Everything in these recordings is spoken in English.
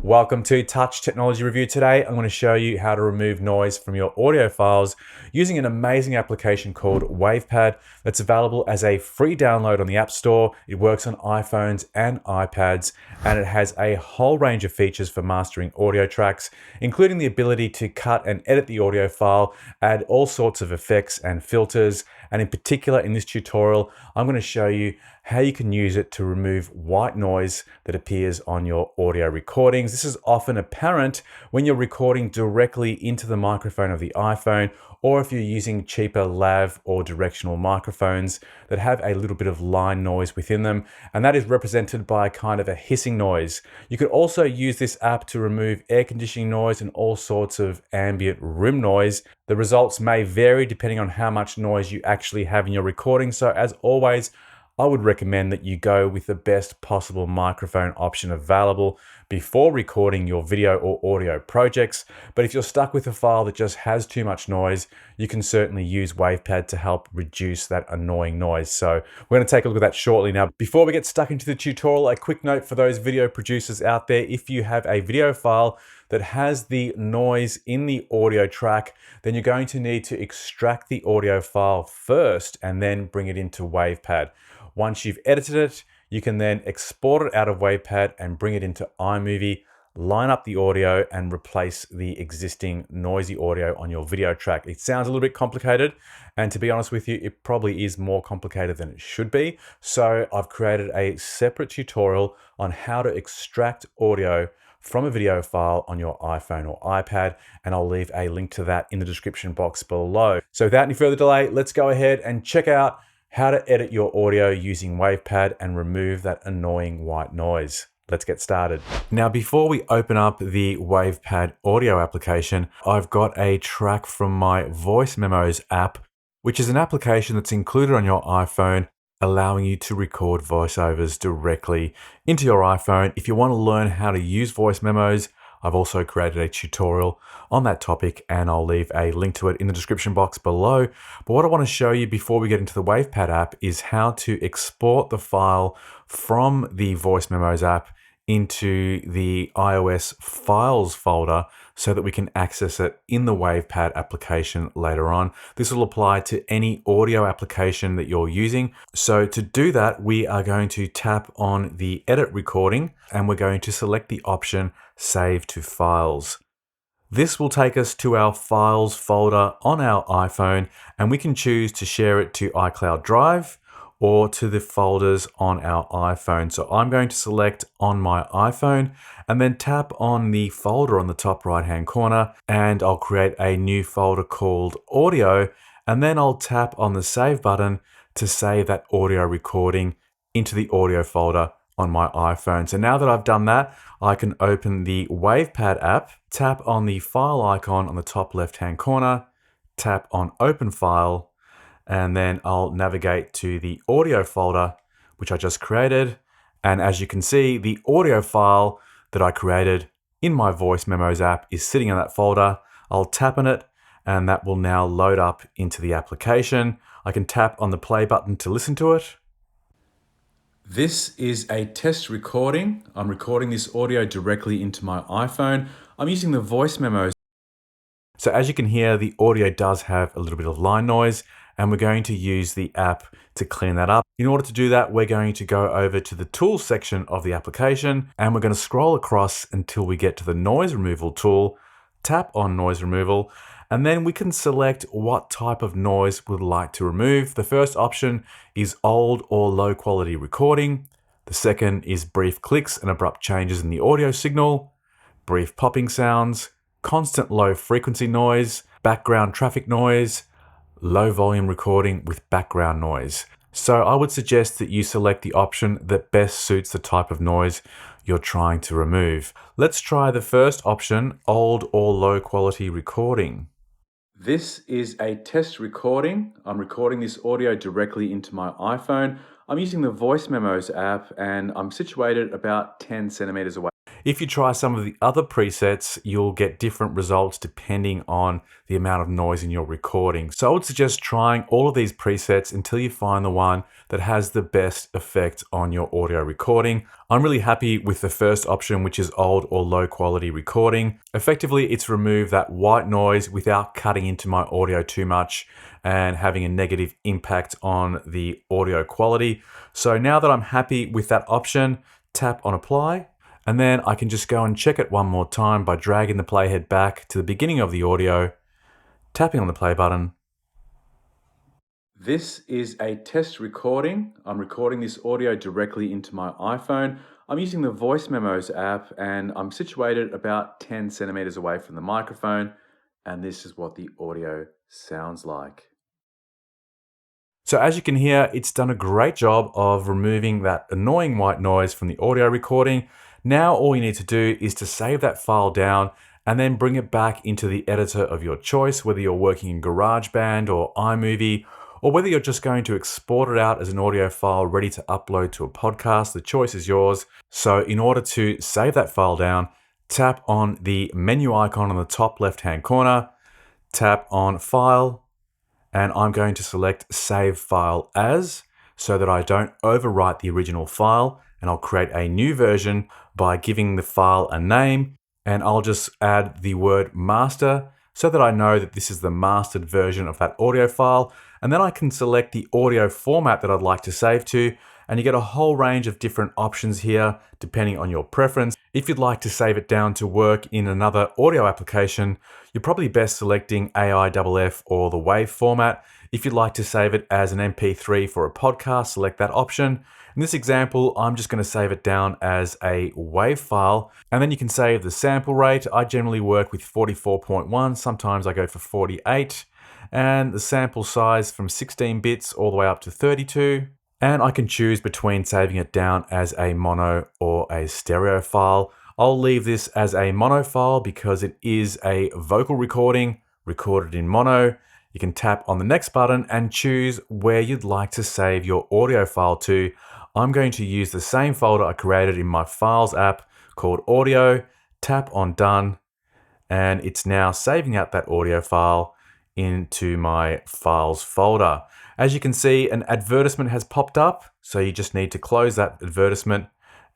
Welcome to Touch Technology Review. Today I'm going to show you how to remove noise from your audio files using an amazing application called Wavepad that's available as a free download on the App Store. It works on iPhones and iPads, and it has a whole range of features for mastering audio tracks, including the ability to cut and edit the audio file, add all sorts of effects and filters, and in particular in this tutorial I'm going to show you how you can use it to remove white noise that appears on your audio recordings. This is often apparent when you're recording directly into the microphone of the iPhone, or if you're using cheaper lav or directional microphones that have a little bit of line noise within them, and that is represented by kind of a hissing noise. You could also use this app to remove air conditioning noise and all sorts of ambient room noise. The results may vary depending on how much noise you actually have in your recording, so as always, I would recommend that you go with the best possible microphone option available before recording your video or audio projects. But if you're stuck with a file that just has too much noise, you can certainly use Wavepad to help reduce that annoying noise. So we're going to take a look at that shortly. Now, before we get stuck into the tutorial, a quick note for those video producers out there: if you have a video file that has the noise in the audio track, then you're going to need to extract the audio file first and then bring it into Wavepad. Once you've edited it, you can then export it out of Wavepad and bring it into iMovie, line up the audio and replace the existing noisy audio on your video track. It sounds a little bit complicated, and to be honest with you, it probably is more complicated than it should be. So I've created a separate tutorial on how to extract audio from a video file on your iPhone or iPad, and I'll leave a link to that in the description box below. So without any further delay, let's go ahead and check out how to edit your audio using Wavepad and remove that annoying white noise. Let's get started. Now, before we open up the Wavepad audio application, I've got a track from my Voice Memos app, which is an application that's included on your iPhone, allowing you to record voiceovers directly into your iPhone. If you want to learn how to use Voice Memos, I've also created a tutorial on that topic, and I'll leave a link to it in the description box below. But what I want to show you before we get into the Wavepad app is how to export the file from the Voice Memos app into the iOS files folder so that we can access it in the Wavepad application later on. This will apply to any audio application that you're using. So to do that, we are going to tap on the edit recording and we're going to select the option Save to Files. This will take us to our files folder on our iPhone, and we can choose to share it to iCloud Drive or to the folders on our iPhone. So I'm going to select on my iPhone and then tap on the folder on the top right hand corner, and I'll create a new folder called Audio, and then I'll tap on the Save button to save that audio recording into the audio folder on my iPhone. So now that I've done that, I can open the Wavepad app, tap on the file icon on the top left hand corner, tap on Open File, and then I'll navigate to the audio folder, which I just created. And as you can see, the audio file that I created in my Voice Memos app is sitting in that folder. I'll tap on it, and that will now load up into the application. I can tap on the play button to listen to it. This is a test recording. I'm recording this audio directly into my iPhone. I'm using the Voice Memos. So as you can hear, the audio does have a little bit of line noise, and we're going to use the app to clean that up. In order to do that, we're going to go over to the Tools section of the application, and we're going to scroll across until we get to the Noise Removal tool, tap on Noise Removal, and then we can select what type of noise we'd like to remove. The first option is old or low quality recording. The second is brief clicks and abrupt changes in the audio signal, brief popping sounds, constant low frequency noise, background traffic noise, low volume recording with background noise. So I would suggest that you select the option that best suits the type of noise you're trying to remove. Let's try the first option, old or low quality recording. This is a test recording. I'm recording this audio directly into my iPhone. I'm using the Voice Memos app, and I'm situated about 10 centimeters away. If you try some of the other presets, you'll get different results depending on the amount of noise in your recording. So I would suggest trying all of these presets until you find the one that has the best effect on your audio recording. I'm really happy with the first option, which is old or low quality recording. Effectively, it's removed that white noise without cutting into my audio too much and having a negative impact on the audio quality. So now that I'm happy with that option, tap on apply, and then I can just go and check it one more time by dragging the playhead back to the beginning of the audio, tapping on the play button. This is a test recording. I'm recording this audio directly into my iPhone. I'm using the Voice Memos app and I'm situated about 10 centimeters away from the microphone, and this is what the audio sounds like. So as you can hear, it's done a great job of removing that annoying white noise from the audio recording. Now all you need to do is to save that file down and then bring it back into the editor of your choice, whether you're working in GarageBand or iMovie, or whether you're just going to export it out as an audio file ready to upload to a podcast. The choice is yours. So in order to save that file down, tap on the menu icon on the top left-hand corner, tap on File, and I'm going to select Save File As so that I don't overwrite the original file, and I'll create a new version by giving the file a name, and I'll just add the word master so that I know that this is the mastered version of that audio file, and then I can select the audio format that I'd like to save to, and you get a whole range of different options here depending on your preference. If you'd like to save it down to work in another audio application, you're probably best selecting AIFF or the WAV format. If you'd like to save it as an MP3 for a podcast, select that option. In this example, I'm just going to save it down as a WAV file, and then you can save the sample rate. I generally work with 44.1, sometimes I go for 48, and the sample size from 16 bits all the way up to 32. And I can choose between saving it down as a mono or a stereo file. I'll leave this as a mono file because it is a vocal recording recorded in mono. You can tap on the next button and choose where you'd like to save your audio file to. I'm going to use the same folder I created in my Files app called Audio. Tap on Done, and it's now saving out that audio file into my Files folder. As you can see, an advertisement has popped up, so you just need to close that advertisement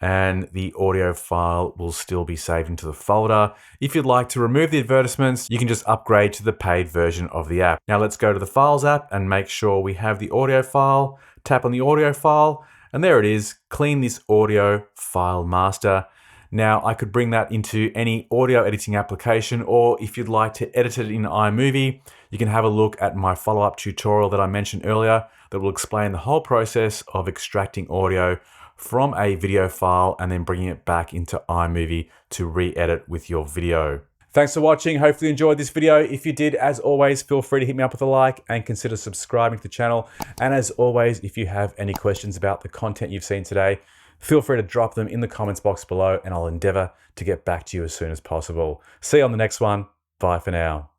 and the audio file will still be saved into the folder. If you'd like to remove the advertisements, you can just upgrade to the paid version of the app. Now let's go to the Files app and make sure we have the audio file. Tap on the audio file, and there it is. Clean this audio file master. Now I could bring that into any audio editing application, or if you'd like to edit it in iMovie, you can have a look at my follow-up tutorial that I mentioned earlier that will explain the whole process of extracting audio from a video file and then bringing it back into iMovie to re-edit with your video. Thanks for watching. Hopefully you enjoyed this video. If you did, as always, feel free to hit me up with a like and consider subscribing to the channel. And as always, if you have any questions about the content you've seen today, feel free to drop them in the comments box below and I'll endeavor to get back to you as soon as possible. See you on the next one. Bye for now.